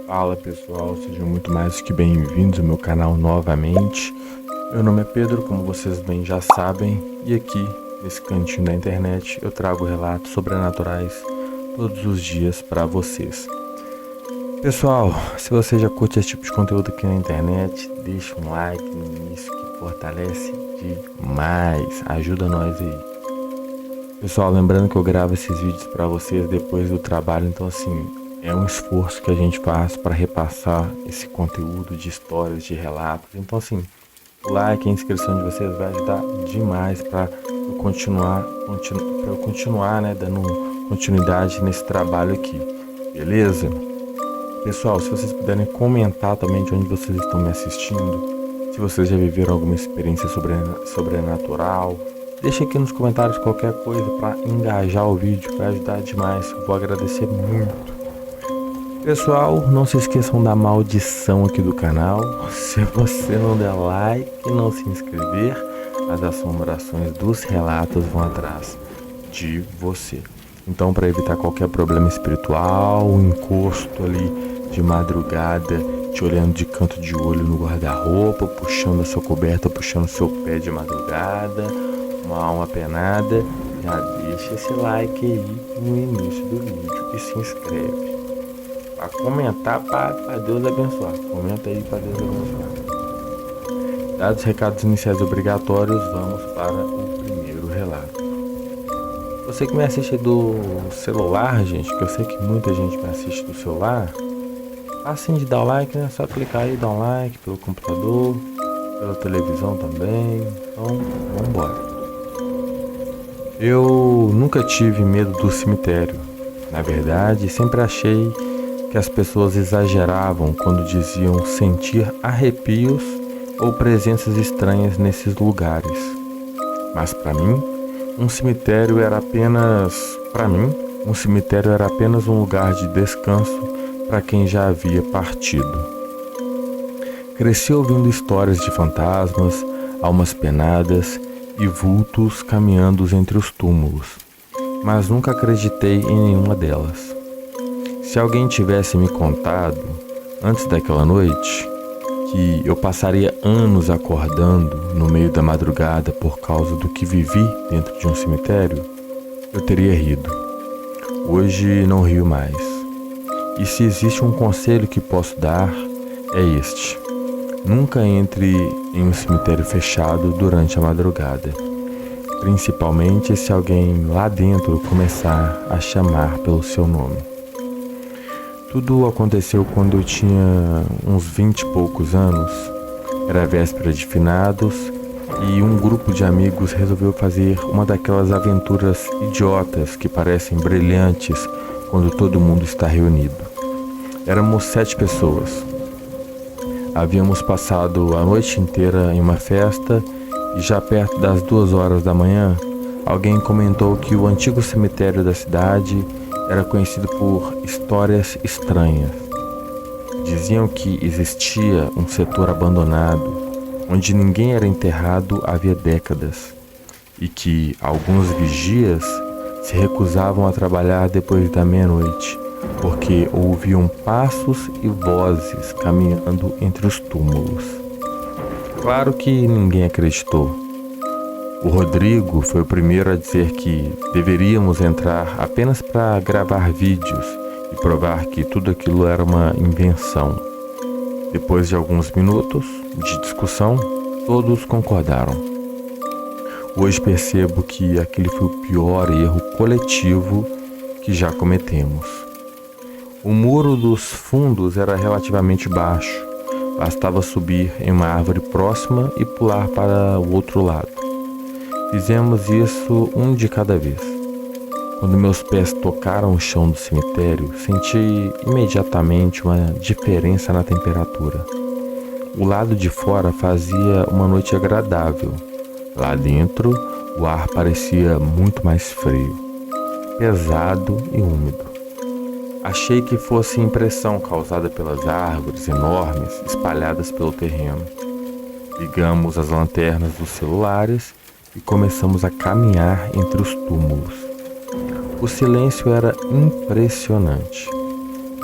Fala pessoal, sejam muito mais do que bem-vindos ao meu canal novamente. Meu nome é Pedro, como vocês bem já sabem, e aqui, nesse cantinho da internet, eu trago relatos sobrenaturais todos os dias para vocês. Pessoal, se você já curte esse tipo de conteúdo aqui na internet, deixa um like no início que fortalece demais, ajuda nós aí. Pessoal, lembrando que eu gravo esses vídeos para vocês depois do trabalho, então assim, é um esforço que a gente faz para repassar esse conteúdo de histórias, de relatos. Então assim, o like e a inscrição de vocês vai ajudar demais para eu continuar, né, dando continuidade nesse trabalho aqui, beleza? Pessoal, se vocês puderem comentar também de onde vocês estão me assistindo, se vocês já viveram alguma experiência sobrenatural, deixa aqui nos comentários qualquer coisa para engajar o vídeo, vai ajudar demais, vou agradecer muito. Pessoal, não se esqueçam da maldição aqui do canal, se você não der like e não se inscrever, as assombrações dos relatos vão atrás de você. Então, para evitar qualquer problema espiritual, um encosto ali de madrugada, te olhando de canto de olho no guarda-roupa, puxando a sua coberta, puxando o seu pé de madrugada, uma alma penada, já deixa esse like aí no início do vídeo e se inscreve. Para comentar, para Deus abençoar. Comenta aí para Deus abençoar. Dados os recados iniciais obrigatórios, vamos para o primeiro relato. Você que me assiste do celular, gente, que eu sei que muita gente me assiste do celular, assim de dar o like, né? Só clicar aí, dar um like pelo computador, pela televisão também. Então, vamos embora. Eu nunca tive medo do cemitério. Na verdade, sempre achei que as pessoas exageravam quando diziam sentir arrepios ou presenças estranhas nesses lugares. Mas para mim, um cemitério era apenas um lugar de descanso para quem já havia partido. Cresci ouvindo histórias de fantasmas, almas penadas e vultos caminhando entre os túmulos, mas nunca acreditei em nenhuma delas. Se alguém tivesse me contado, antes daquela noite, que eu passaria anos acordando no meio da madrugada por causa do que vivi dentro de um cemitério, eu teria rido. Hoje não rio mais. E se existe um conselho que posso dar, é este: nunca entre em um cemitério fechado durante a madrugada, principalmente se alguém lá dentro começar a chamar pelo seu nome. Tudo aconteceu quando eu tinha uns 20 e poucos anos. Era véspera de finados e um grupo de amigos resolveu fazer uma daquelas aventuras idiotas que parecem brilhantes quando todo mundo está reunido. Éramos 7 pessoas. Havíamos passado a noite inteira em uma festa e já perto das 2 horas da manhã, alguém comentou que o antigo cemitério da cidade era conhecido por histórias estranhas. Diziam que existia um setor abandonado, onde ninguém era enterrado havia décadas, e que alguns vigias se recusavam a trabalhar depois da meia-noite, porque ouviam passos e vozes caminhando entre os túmulos. Claro que ninguém acreditou. O Rodrigo foi o primeiro a dizer que deveríamos entrar apenas para gravar vídeos e provar que tudo aquilo era uma invenção. Depois de alguns minutos de discussão, todos concordaram. Hoje percebo que aquele foi o pior erro coletivo que já cometemos. O muro dos fundos era relativamente baixo, bastava subir em uma árvore próxima e pular para o outro lado. Fizemos isso um de cada vez. Quando meus pés tocaram o chão do cemitério, senti imediatamente uma diferença na temperatura. O lado de fora fazia uma noite agradável. Lá dentro, o ar parecia muito mais frio, pesado e úmido. Achei que fosse impressão causada pelas árvores enormes espalhadas pelo terreno. Ligamos as lanternas dos celulares e começamos a caminhar entre os túmulos. O silêncio era impressionante.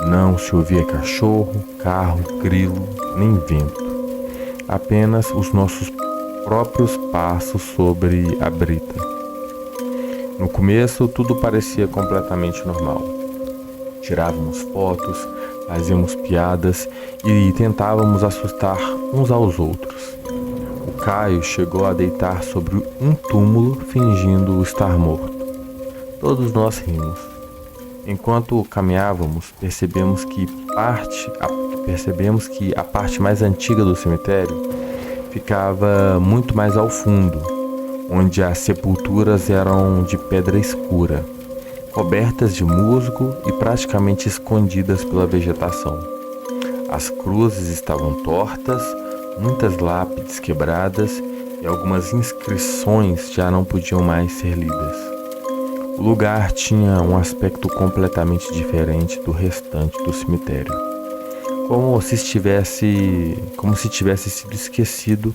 Não se ouvia cachorro, carro, grilo, nem vento. Apenas os nossos próprios passos sobre a brita. No começo, tudo parecia completamente normal. Tirávamos fotos, fazíamos piadas e tentávamos assustar uns aos outros. O Caio chegou a deitar sobre um túmulo fingindo estar morto. Todos nós rimos. Enquanto caminhávamos, percebemos que a parte mais antiga do cemitério ficava muito mais ao fundo, onde as sepulturas eram de pedra escura, cobertas de musgo e praticamente escondidas pela vegetação. As cruzes estavam tortas, muitas lápides quebradas e algumas inscrições já não podiam mais ser lidas. O lugar tinha um aspecto completamente diferente do restante do cemitério, como se tivesse sido esquecido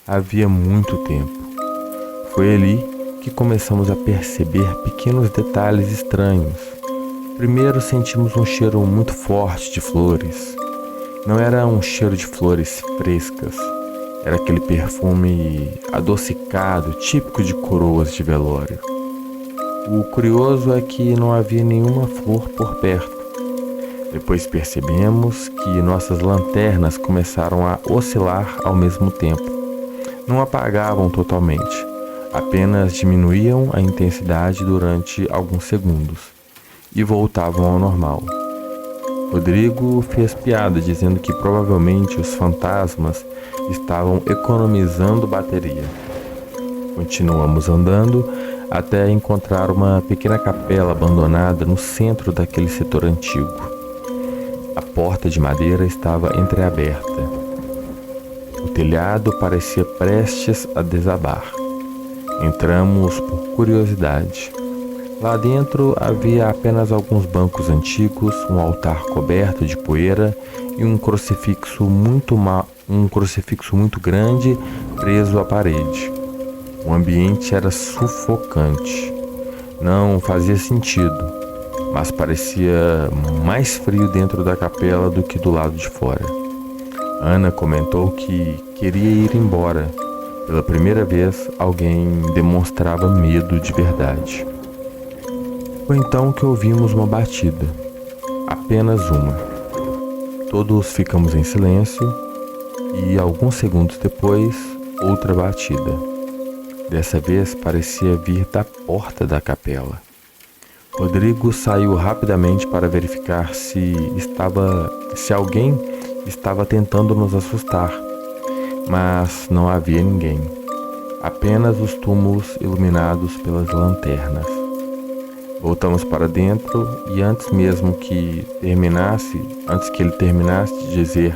havia muito tempo. Foi ali que começamos a perceber pequenos detalhes estranhos. Primeiro sentimos um cheiro muito forte de flores. Não era um cheiro de flores frescas, era aquele perfume adocicado, típico de coroas de velório. O curioso é que não havia nenhuma flor por perto. Depois percebemos que nossas lanternas começaram a oscilar ao mesmo tempo. Não apagavam totalmente, apenas diminuíam a intensidade durante alguns segundos e voltavam ao normal. Rodrigo fez piada dizendo que provavelmente os fantasmas estavam economizando bateria. Continuamos andando até encontrar uma pequena capela abandonada no centro daquele setor antigo. A porta de madeira estava entreaberta. O telhado parecia prestes a desabar. Entramos por curiosidade. Lá dentro havia apenas alguns bancos antigos, um altar coberto de poeira e um crucifixo muito grande preso à parede. O ambiente era sufocante. Não fazia sentido, mas parecia mais frio dentro da capela do que do lado de fora. Ana comentou que queria ir embora. Pela primeira vez, alguém demonstrava medo de verdade. Foi então que ouvimos uma batida. Apenas uma. Todos ficamos em silêncio e, alguns segundos depois, outra batida. Dessa vez parecia vir da porta da capela. Rodrigo saiu rapidamente para verificar se alguém estava tentando nos assustar, mas não havia ninguém. Apenas os túmulos iluminados pelas lanternas. Voltamos para dentro e antes que ele terminasse de dizer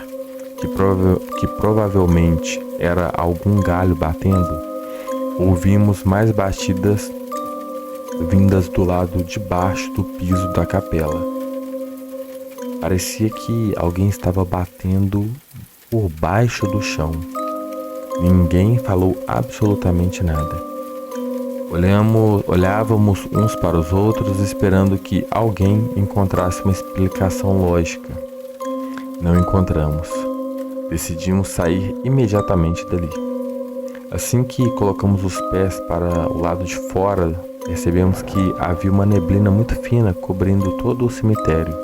que provavelmente era algum galho batendo, ouvimos mais batidas vindas do lado de baixo do piso da capela. Parecia que alguém estava batendo por baixo do chão. Ninguém falou absolutamente nada. Olhávamos uns para os outros esperando que alguém encontrasse uma explicação lógica. Não encontramos. Decidimos sair imediatamente dali. Assim que colocamos os pés para o lado de fora, percebemos que havia uma neblina muito fina cobrindo todo o cemitério.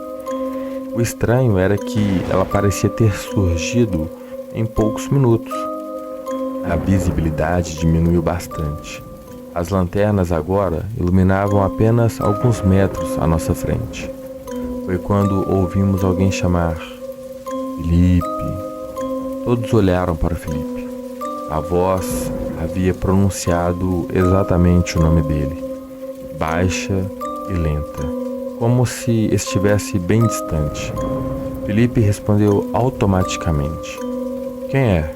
O estranho era que ela parecia ter surgido em poucos minutos. A visibilidade diminuiu bastante. As lanternas agora iluminavam apenas alguns metros à nossa frente. Foi quando ouvimos alguém chamar Felipe. Todos olharam para Felipe. A voz havia pronunciado exatamente o nome dele, baixa e lenta, como se estivesse bem distante. Felipe respondeu automaticamente: "Quem é?"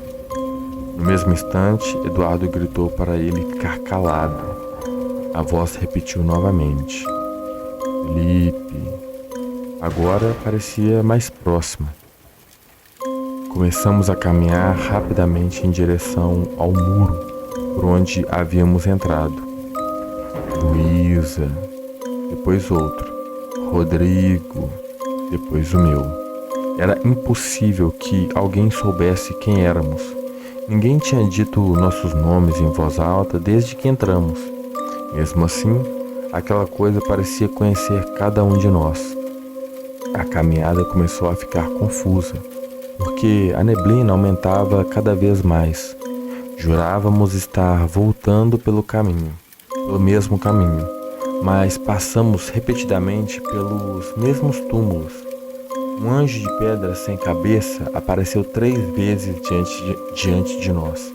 No mesmo instante, Eduardo gritou para ele ficar calado. A voz repetiu novamente: "Felipe." Agora parecia mais próxima. Começamos a caminhar rapidamente em direção ao muro por onde havíamos entrado. Luísa, depois outro, Rodrigo, depois o meu. Era impossível que alguém soubesse quem éramos. Ninguém tinha dito nossos nomes em voz alta desde que entramos. Mesmo assim, aquela coisa parecia conhecer cada um de nós. A caminhada começou a ficar confusa, porque a neblina aumentava cada vez mais. Jurávamos estar voltando pelo mesmo caminho, mas passamos repetidamente pelos mesmos túmulos. Um anjo de pedra sem cabeça apareceu 3 vezes diante de nós.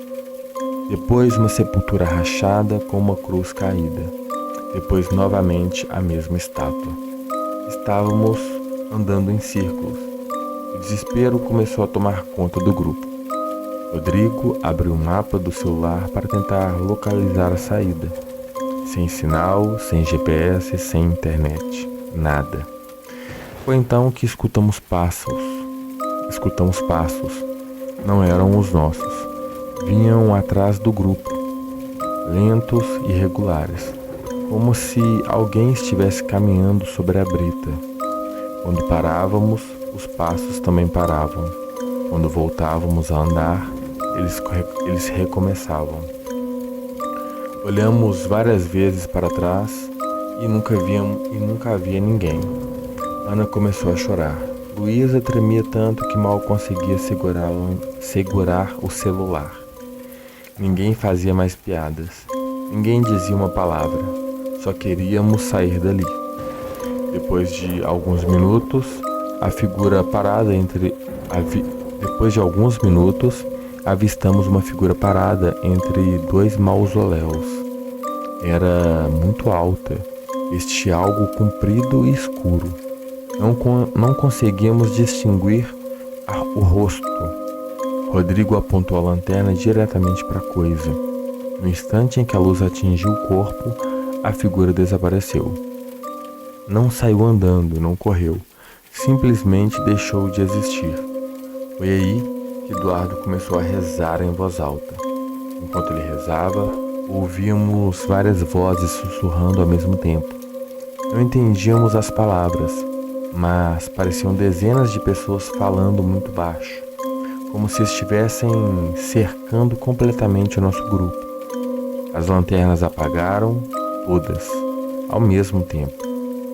Depois uma sepultura rachada com uma cruz caída. Depois novamente a mesma estátua. Estávamos andando em círculos. O desespero começou a tomar conta do grupo. Rodrigo abriu o mapa do celular para tentar localizar a saída. Sem sinal, sem GPS, sem internet. Nada. Foi então que escutamos passos. Não eram os nossos. Vinham atrás do grupo, lentos e regulares, como se alguém estivesse caminhando sobre a brita. Quando parávamos, os passos também paravam. Quando voltávamos a andar, eles recomeçavam. Olhamos várias vezes para trás e nunca havia ninguém. Ana começou a chorar. Luísa tremia tanto que mal conseguia segurar o celular. Ninguém fazia mais piadas. Ninguém dizia uma palavra. Só queríamos sair dali. Depois de alguns minutos, avistamos uma figura parada entre 2 mausoléus. Era muito alta, vestia algo comprido e escuro. Não conseguíamos distinguir o rosto. Rodrigo apontou a lanterna diretamente para a coisa. No instante em que a luz atingiu o corpo, a figura desapareceu. Não saiu andando, não correu. Simplesmente deixou de existir. Foi aí que Eduardo começou a rezar em voz alta. Enquanto ele rezava, ouvíamos várias vozes sussurrando ao mesmo tempo. Não entendíamos as palavras, mas pareciam dezenas de pessoas falando muito baixo, como se estivessem cercando completamente o nosso grupo. As lanternas apagaram, todas, ao mesmo tempo.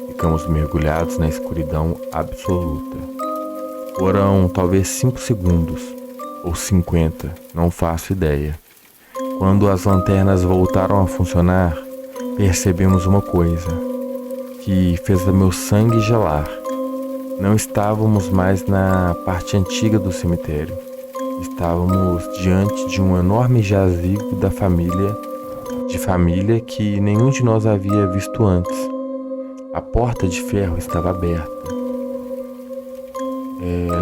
Ficamos mergulhados na escuridão absoluta. Foram talvez 5 segundos, ou 50, não faço ideia. Quando as lanternas voltaram a funcionar, percebemos uma coisa que fez o meu sangue gelar. Não estávamos mais na parte antiga do cemitério. Estávamos diante de um enorme jazigo de família que nenhum de nós havia visto antes. A porta de ferro estava aberta.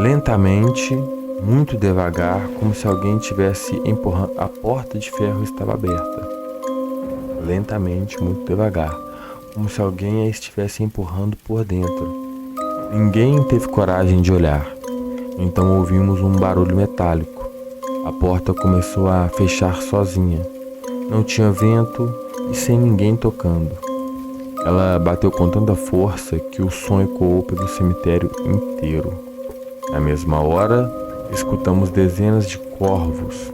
Lentamente, muito devagar, como se alguém estivesse empurrando. A porta de ferro estava aberta. Lentamente, muito devagar, como se alguém a estivesse empurrando por dentro. Ninguém teve coragem de olhar. Então ouvimos um barulho metálico. A porta começou a fechar sozinha. Não tinha vento e sem ninguém tocando. Ela bateu com tanta força que o som ecoou pelo cemitério inteiro. Na mesma hora, escutamos dezenas de corvos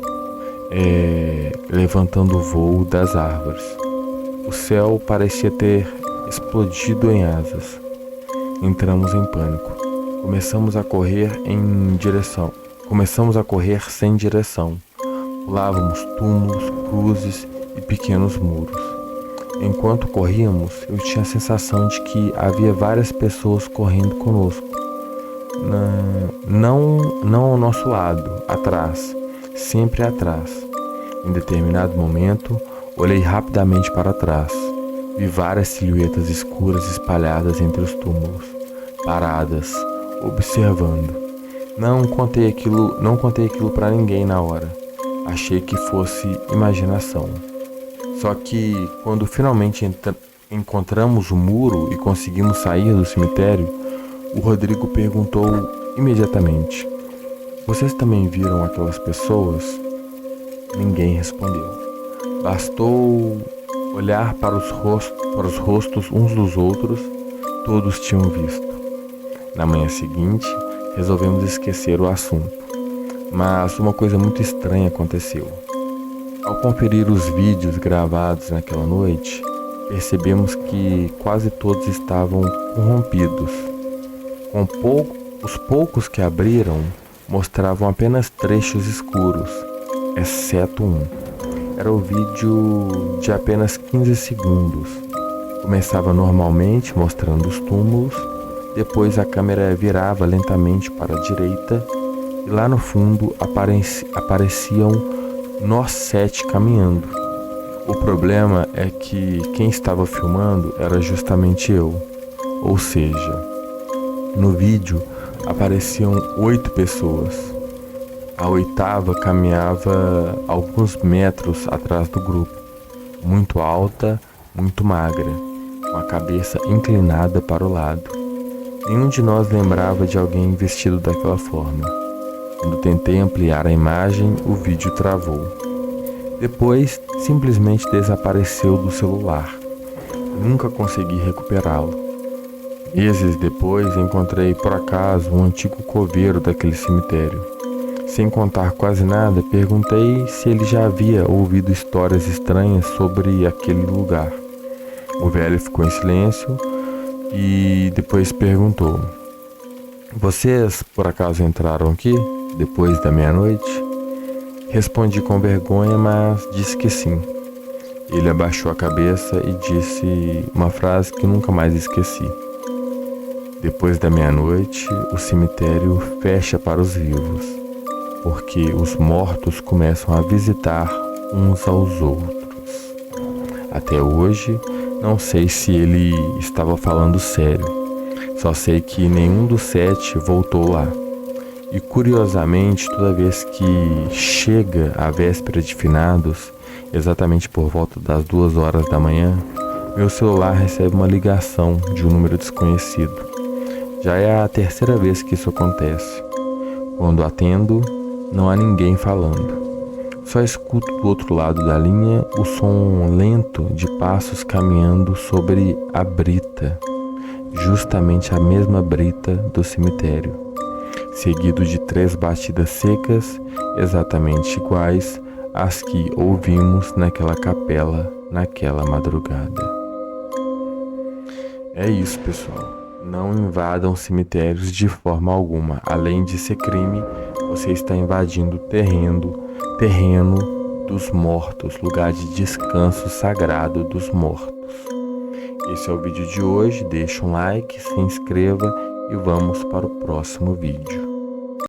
levantando o voo das árvores. O céu parecia ter explodido em asas. Entramos em pânico. Começamos a correr sem direção. Pulávamos túmulos, cruzes e pequenos muros. Enquanto corríamos, eu tinha a sensação de que havia várias pessoas correndo conosco. Não ao nosso lado, atrás, sempre atrás. Em determinado momento, olhei rapidamente para trás. Vi várias silhuetas escuras espalhadas entre os túmulos, paradas, observando. Não contei aquilo para ninguém na hora. Achei que fosse imaginação. Só que quando finalmente encontramos o muro e conseguimos sair do cemitério, o Rodrigo perguntou imediatamente: "Vocês também viram aquelas pessoas?" Ninguém respondeu. Bastou olhar para os rostos uns dos outros, todos tinham visto. Na manhã seguinte, resolvemos esquecer o assunto, mas uma coisa muito estranha aconteceu. Ao conferir os vídeos gravados naquela noite, percebemos que quase todos estavam corrompidos. Os poucos que abriram mostravam apenas trechos escuros, exceto um. Era o vídeo de apenas 15 segundos. Começava normalmente mostrando os túmulos, depois a câmera virava lentamente para a direita e lá no fundo apareciam nós 7 caminhando. O problema é que quem estava filmando era justamente eu, ou seja, no vídeo apareciam 8 pessoas. A 8ª caminhava alguns metros atrás do grupo, muito alta, muito magra, com a cabeça inclinada para o lado. Nenhum de nós lembrava de alguém vestido daquela forma. Quando tentei ampliar a imagem, o vídeo travou. Depois, simplesmente desapareceu do celular. Nunca consegui recuperá-lo. Meses depois, encontrei por acaso um antigo coveiro daquele cemitério. Sem contar quase nada, perguntei se ele já havia ouvido histórias estranhas sobre aquele lugar. O velho ficou em silêncio e depois perguntou: "Vocês por acaso entraram aqui depois da meia-noite?" Respondi com vergonha, mas disse que sim. Ele abaixou a cabeça e disse uma frase que nunca mais esqueci: "Depois da meia-noite, o cemitério fecha para os vivos, porque os mortos começam a visitar uns aos outros." Até hoje, não sei se ele estava falando sério. Só sei que nenhum dos 7 voltou lá. E curiosamente, toda vez que chega a véspera de finados, exatamente por volta das 2 horas da manhã, meu celular recebe uma ligação de um número desconhecido. Já é a 3ª vez que isso acontece. Quando atendo, não há ninguém falando. Só escuto do outro lado da linha o som lento de passos caminhando sobre a brita, justamente a mesma brita do cemitério, seguido de 3 batidas secas, exatamente iguais às que ouvimos naquela capela naquela madrugada. É isso, pessoal. Não invadam cemitérios de forma alguma. Além de ser crime, você está invadindo terreno dos mortos, lugar de descanso sagrado dos mortos. Esse é o vídeo de hoje. Deixa um like, se inscreva e vamos para o próximo vídeo.